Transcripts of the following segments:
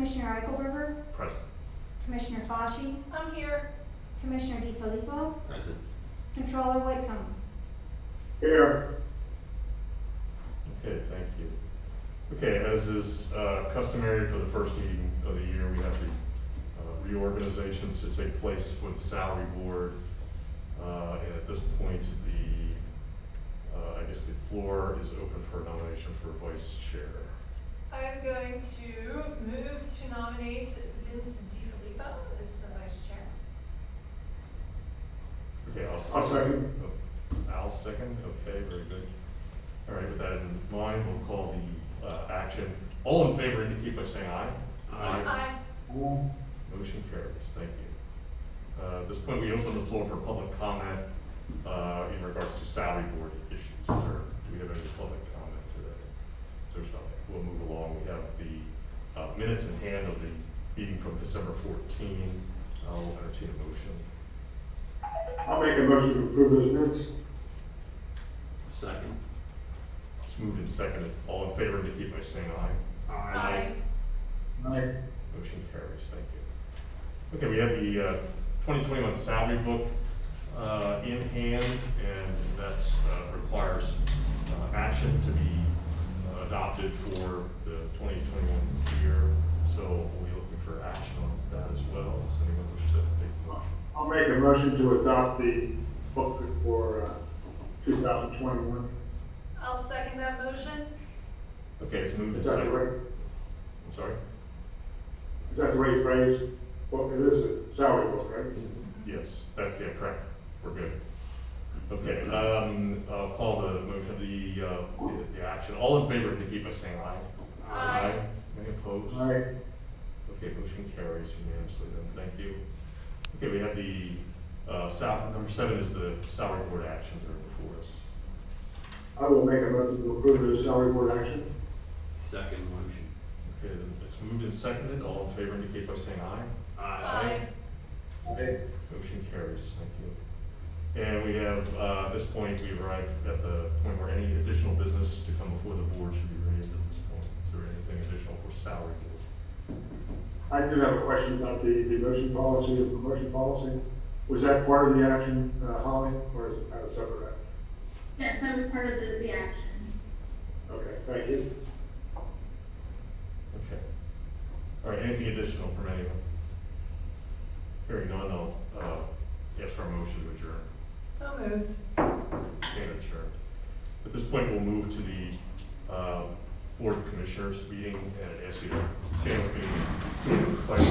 Commissioner Eichelberger, Present. Commissioner Fauci, I'm here. Commissioner DiFilippo, Present. Controller Whitcomb. Here. Okay, thank you. Okay, as is customary for the first meeting of the year, we have the reorganization to take place with the salary board. And at this point, I guess the floor is open for nomination for vice chair. I am going to move to nominate Vince DiFilippo as the vice chair. Okay, I'll I'll second. second. Oh, I'll second, okay, very good. All right, with that in mind, we'll call the action. All in favor indicate by saying aye. Aye. Motion carries, thank you. At this point, we open the floor for public comment in regards to salary board issues. Do we have any public comment today? There's nothing. We'll move along. We have the minutes in hand of the meeting from December 14. I'll entertain a motion. I'll make a motion to approve those minutes. Second. It's moved and seconded. All in favor indicate by saying aye. Aye. Aye. Motion carries, thank you. Okay, we have the 2021 salary book in hand, and that requires action to be adopted for the 2021 year. So we'll be looking for action on that as well. Does anyone wish to take the motion? I'll make a motion to adopt the book for 2021. I'll second that motion. Okay, it's moved and Is that the seconded. right, I'm sorry? is that the right phrase? Well, it is a salary book, right? Yes, that's, yeah, correct. We're good. Okay, I'll call the motion, the action. All in favor indicate by saying aye. Aye. Any opposed? Aye. Okay, motion carries unanimously then, thank you. Okay, we have the, number 7 is the salary board actions that are before us. I will make a motion to approve the salary board action. Second motion. Okay, then it's moved and seconded. All in favor indicate by saying aye. Aye. Aye. Motion carries, thank you. And we have, at this point, we've arrived at the point where any additional business to come before the board should be raised at this point. Is there anything additional for salary board? I do have a question about the motion policy, the promotion policy. Was that part of the action, Holly, or is it kind of separate action? Yes, that was part of the action. Okay, thank you. Okay. All right, anything additional from anyone? Hearing none, I'll ask for a motion to adjourn. So moved. Stand adjourned. At this point, we'll move to the Board of Commissioners meeting, and I'd ask you to stand with me to the pledge.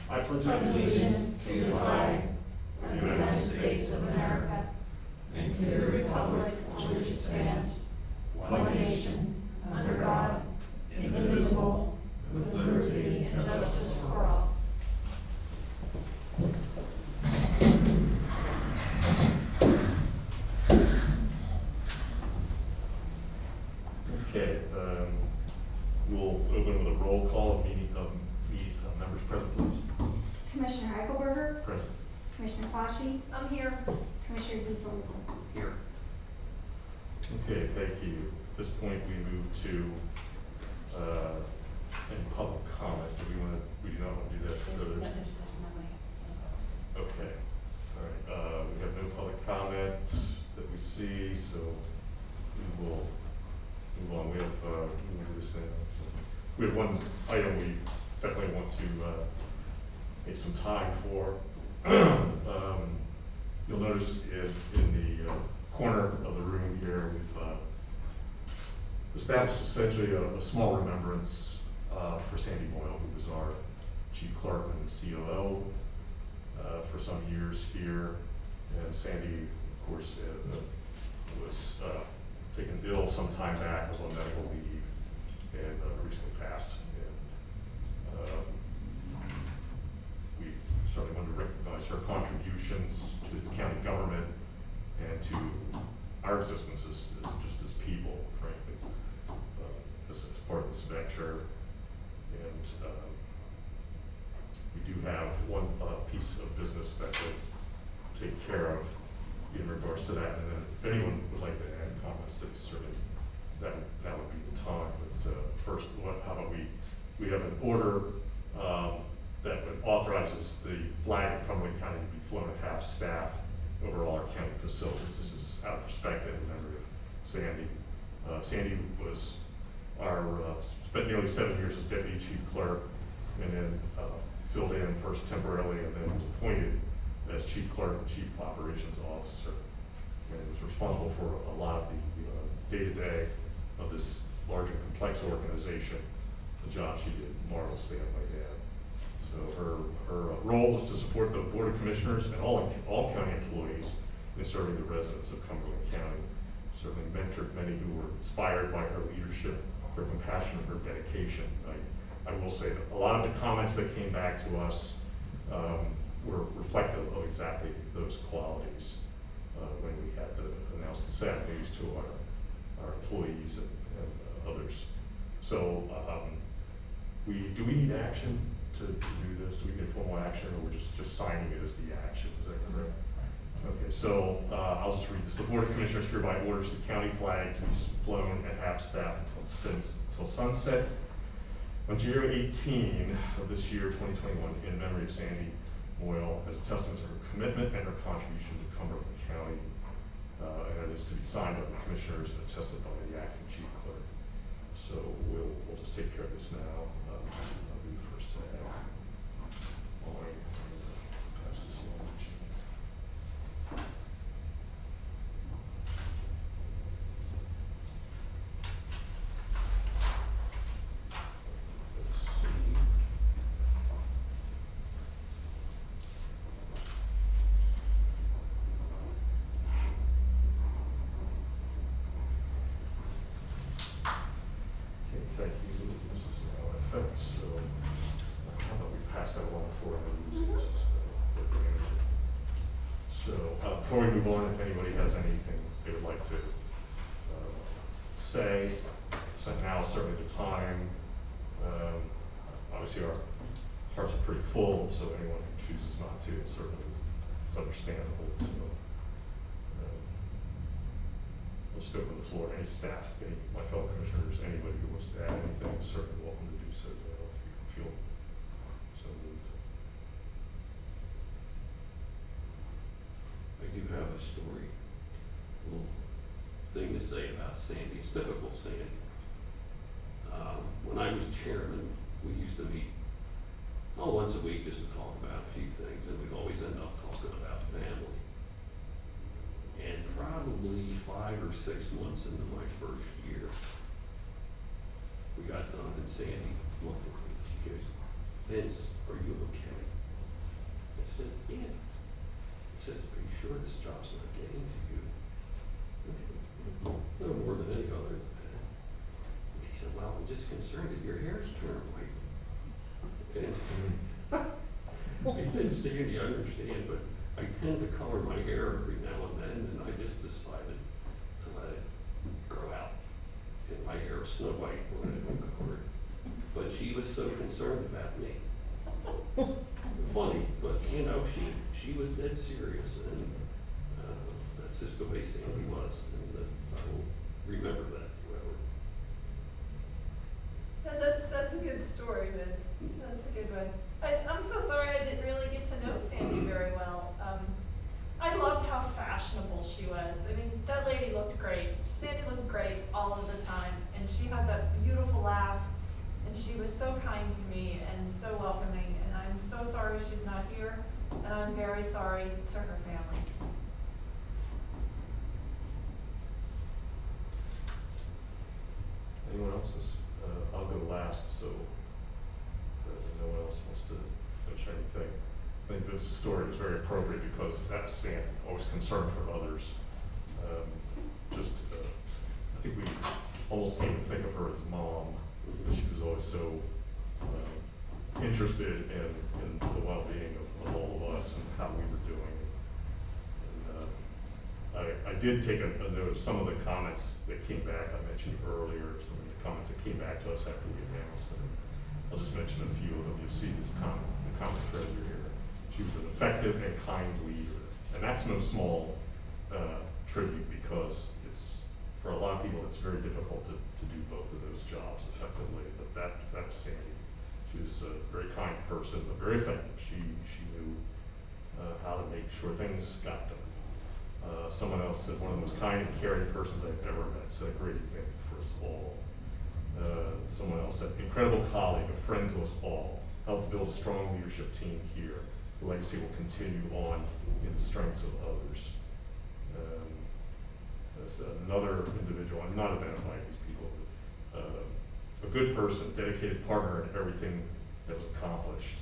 I pledge Allegiance to the flag of the United States of America and to the republic for which it stands, one nation, under God, indivisible, with liberty and justice for all. Okay, we'll open with a roll call of members present, please. Commissioner Eichelberger, Present. Commissioner Fauci, I'm here. Commissioner DiFilippo. Here. Okay, thank you. At this point, we move to any public comment. We do not want to do that. Okay, all right, we have no public comment that we see, so we will move on. We have, we'll do this now. We have one item we definitely want to make some time for. You'll notice in the corner of the room here, we've established essentially a small remembrance for Sandy Boyle, who was our chief clerk and COO for some years here. And Sandy, of course, was taken ill some time back, was on medical leave, and recently passed. And we certainly want to recognize her contributions to the county government and to our existence as just as people, frankly, as part of this venture. And we do have one piece of business that we'll take care of in regards to that. And then if anyone would like to add comments, that certainly that would be the time. But first, how about we have an order that authorizes the flag of Cumberland County to be flown at half-staff over all our county facilities. This is out of respect and memory of Sandy. Sandy was spent nearly 7 years as deputy chief clerk, and then filled in first temporarily, and then was appointed as chief clerk and chief operations officer, and was responsible for a lot of the day-to-day of this large and complex organization. The job she did marvelously, I might add. So her role was to support the Board of Commissioners and all county employees in serving the residents of Cumberland County. Certainly mentored many who were inspired by her leadership, her compassion, and her dedication. I will say that a lot of the comments that came back to us were reflective of exactly those qualities when we had to announce the sad news to our employees and others. So do we need action to do this? Do we need formal action, or we're just signing it as the action? Is that correct? Okay, so I'll just read this. The Board of Commissioners hereby orders the county flag to be flown at half-staff until sunset on January 18 of this year, 2021, in memory of Sandy Moyle, as a testament to her commitment and her contribution to Cumberland County, and it is to be signed by the commissioners and attested by the acting chief clerk. So we'll just take care of this now. I'll be the first to add. Pass this along. Let's see. Okay, thank you. This is now in effect, so how about we pass that along before I lose it? So before we move on, if anybody has anything they would like to say, so now is certainly the time. Obviously, our hearts are pretty full, so anyone who chooses not to, certainly it's understandable. So we'll just open the floor. Any staff, my fellow commissioners, anybody who wants to add anything is certainly welcome to do so. If you feel so moved. I do have a story, a little thing to say about Sandy. It's typical Sandy. When I was chairman, we used to meet once a week just to talk about a few things, and we'd always end up talking about family. And probably 5 or 6 months into my first year, we got done, and Sandy looked at me. She goes, "Vince, are you okay?" I said, "Yeah." She says, "Are you sure this job's not getting to you?" No more than any other. She said, "Well, I'm just concerned that your hair's turned white." And I said, "Sandy, I understand, but I tend to color my hair every now and then, and I just decided to let it grow out. And my hair is snow white when I don't color it." But she was so concerned about me. Funny, but she was dead serious, and that's just the way Sandy was, and I will remember that forever. That's a good story, Vince. That's a good one. I'm so sorry I didn't really get to know Sandy very well. I loved how fashionable she was. I mean, that lady looked great. Sandy looked great all of the time, and she had that beautiful laugh, and she was so kind to me and so welcoming, and I'm so sorry she's not here, and I'm very sorry to her family. Anyone else? I'll go last, so no one else wants to mention anything. I think Vince's story was very appropriate because that's Sandy, always concerned for others. I think we almost came to think of her as mom. She was always so interested in the well-being of all of us and how we were doing. And I did take a note of some of the comments that came back. I mentioned earlier some of the comments that came back to us after we announced them. I'll just mention a few of them. You'll see the comment threads are here. She was an effective and kind leader. And that's no small tribute, because it's for a lot of people, it's very difficult to do both of those jobs effectively, but that was Sandy. She was a very kind person, but very effective. She knew how to make sure things got done. Someone else said, one of the most kind and caring persons I've ever met, set a great example for us all. Someone else said, incredible colleague, a friend to us all, helped build a strong leadership team here. The legacy will continue on in the strengths of others. There's another individual, I'm not identifying these people, but, a good person, dedicated partner in everything that was accomplished,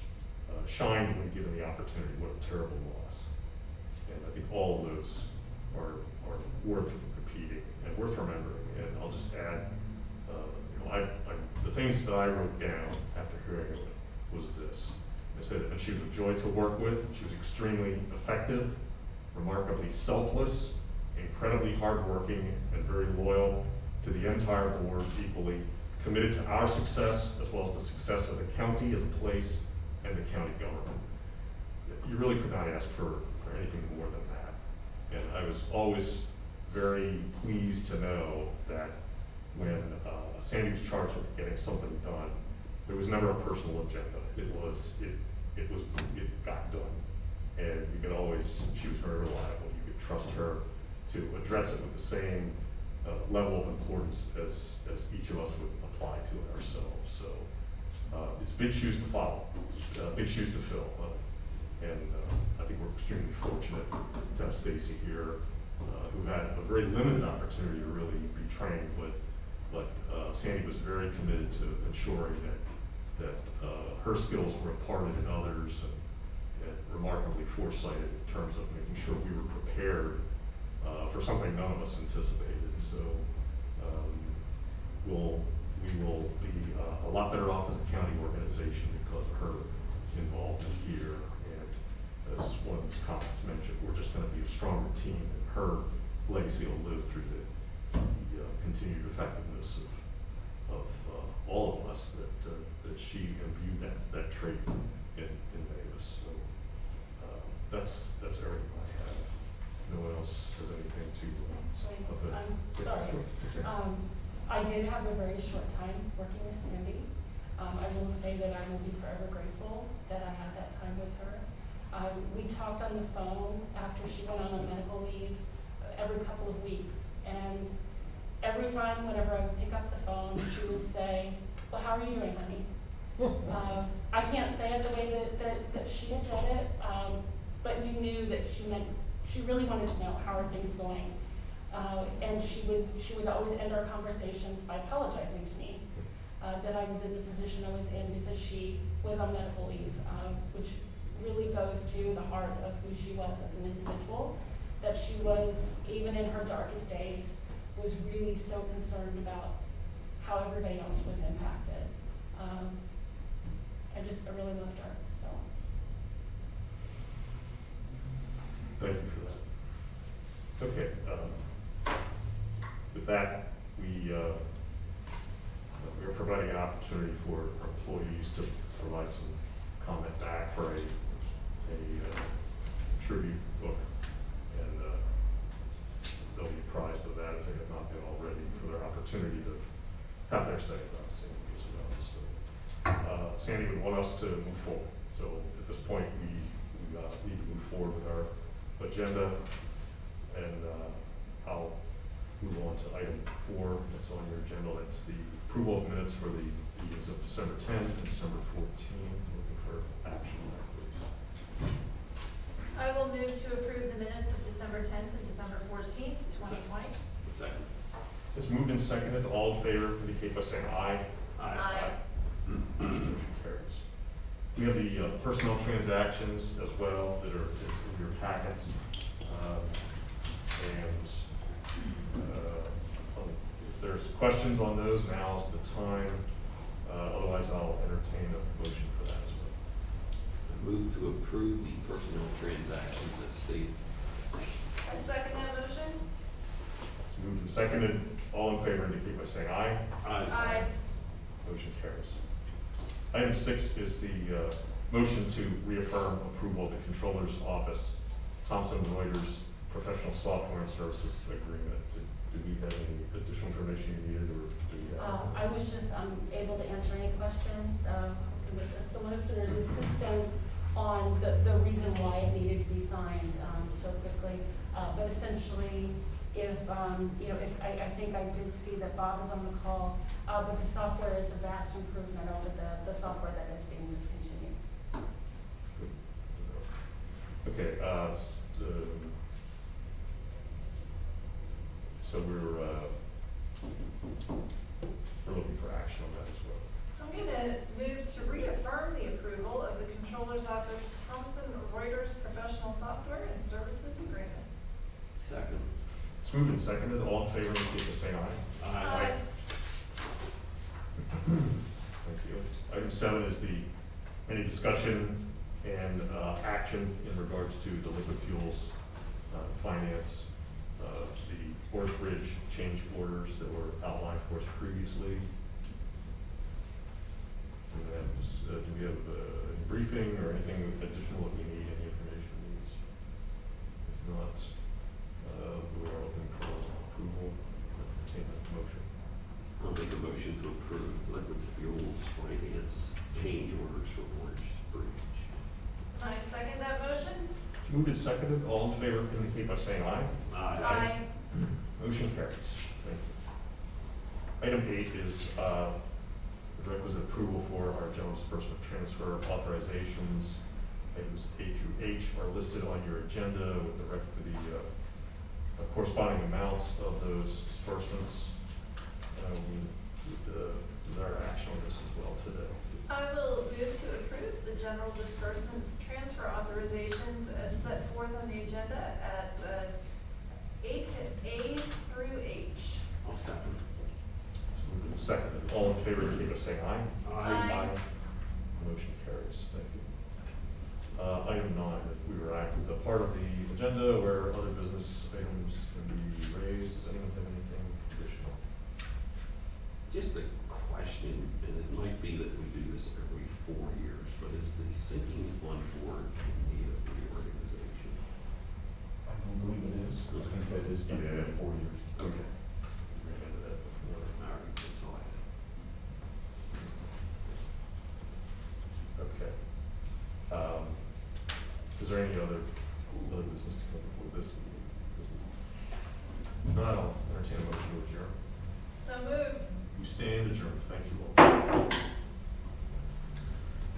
shined when given the opportunity. What a terrible loss. And I think all of those are worth repeating and worth remembering. And I'll just add, the things that I wrote down after hearing it was this. I said, and she was a joy to work with. She was extremely effective, remarkably selfless, incredibly hardworking, and very loyal to the entire board, equally committed to our success as well as the success of the county as a place and the county government. You really could not ask for anything more than that. And I was always very pleased to know that when Sandy was charged with getting something done, there was never a personal agenda. It got done. And you could always, she was very reliable. You could trust her to address it with the same level of importance as each of us would apply to it ourselves. So it's big shoes to follow, big shoes to fill. I think we're extremely fortunate to have Stacy here, who had a very limited opportunity to really be trained, but Sandy was very committed to ensuring that her skills were imparted in others, and remarkably foresighted in terms of making sure we were prepared for something none of us anticipated. So we will be a lot better off as a county organization because of her involvement here. And as one of these comments mentioned, we're just going to be a stronger team, and her legacy will live through the continued effectiveness of all of us that she imbued that trait in many of us. So that's everything I have. No one else has anything to. Actually, I'm sorry. I did have a very short time working with Sandy. I will say that I will be forever grateful that I had that time with her. We talked on the phone after she went on a medical leave every couple of weeks, and every time whenever I would pick up the phone, she would say, well, how are you doing, honey? I can't say it the way that she said it, but you knew that she really wanted to know how are things going. And she would always end our conversations by apologizing to me that I was in the position I was in because she was on medical leave, which really goes to the heart of who she was as an individual, that she was, even in her darkest days, was really so concerned about how everybody else was impacted. I really loved her, so. Thank you for that. Okay, with that, we are providing an opportunity for employees to provide some comment back for a tribute book, and they'll be apprised of that if they have not been already, for their opportunity to have their say about Sandy as well. So, Sandy would want us to move forward. So at this point, we need to move forward with our agenda, and I'll move on to item 4 that's on your agenda. That's the approval of minutes for the meetings of December 10th and December 14th. Looking for action there, please. I will move to approve the minutes of December 10th and December 14th, 2020. Second. It's moved and seconded. All in favor indicate by saying aye. Aye. Motion carries. We have the personnel transactions as well that are in your packets. If there's questions on those, now's the time. Otherwise, I'll entertain a motion for that as well. Move to approve the personnel transactions as stated. I second that motion. It's moved and seconded. All in favor indicate by saying aye. Aye. Motion carries. Item 6 is the motion to reaffirm approval of the Controller's Office Thomson Reuters Professional Software and Services Agreement. Did do we have any additional information you needed, or do we have? I was just, able to answer any questions, with the solicitor's assistance on the reason why it needed to be signed, so quickly. But essentially, if, I think I did see that Bob is on the call, but the software is a vast improvement over the software that is being discontinued. Okay, so we're looking for action on that as well. I'm gonna move to reaffirm the approval of the Controller's Office Thomson Reuters Professional Software and Services Agreement. Second. It's moved and seconded, all in favor, indicate by saying aye. Aye. Thank you. Item 7 is any discussion and action in regards to the liquid fuels finance, the Forest Bridge change orders that were outlined for us previously. And then do we have any briefing or anything additional that we need, any information needs? If not, we are looking for approval, entertain a motion. I'll make a motion to approve liquid fuels finance change orders for Orange Bridge. I second that motion. It's moved and seconded, all in favor indicate by saying aye. Aye. Motion carries. Thank you. Item 8 is the requisite approval for our general disbursement transfer authorizations. Items A through H are listed on your agenda with the corresponding amounts of those disbursements. We desire action on this as well today. I will move to approve the general disbursements transfer authorizations as set forth on the agenda at A through H. I'll second. It's moved and seconded. All in favor, indicate by saying aye. Aye. Motion carries. Thank you. Item 9, we were active, the part of the agenda where other business items can be raised. Does anyone have anything additional? Just a question, and it might be that we do this every 4 years, but is the sinking fund board in need of reorganization? I don't believe it is. I think that is done every 4 years. Okay. We ran into that before. All right, that's all I have. Okay. Is there any other business to come before this? If not, I'll entertain a motion to adjourn. So moved. We stand adjourned. Thank you all.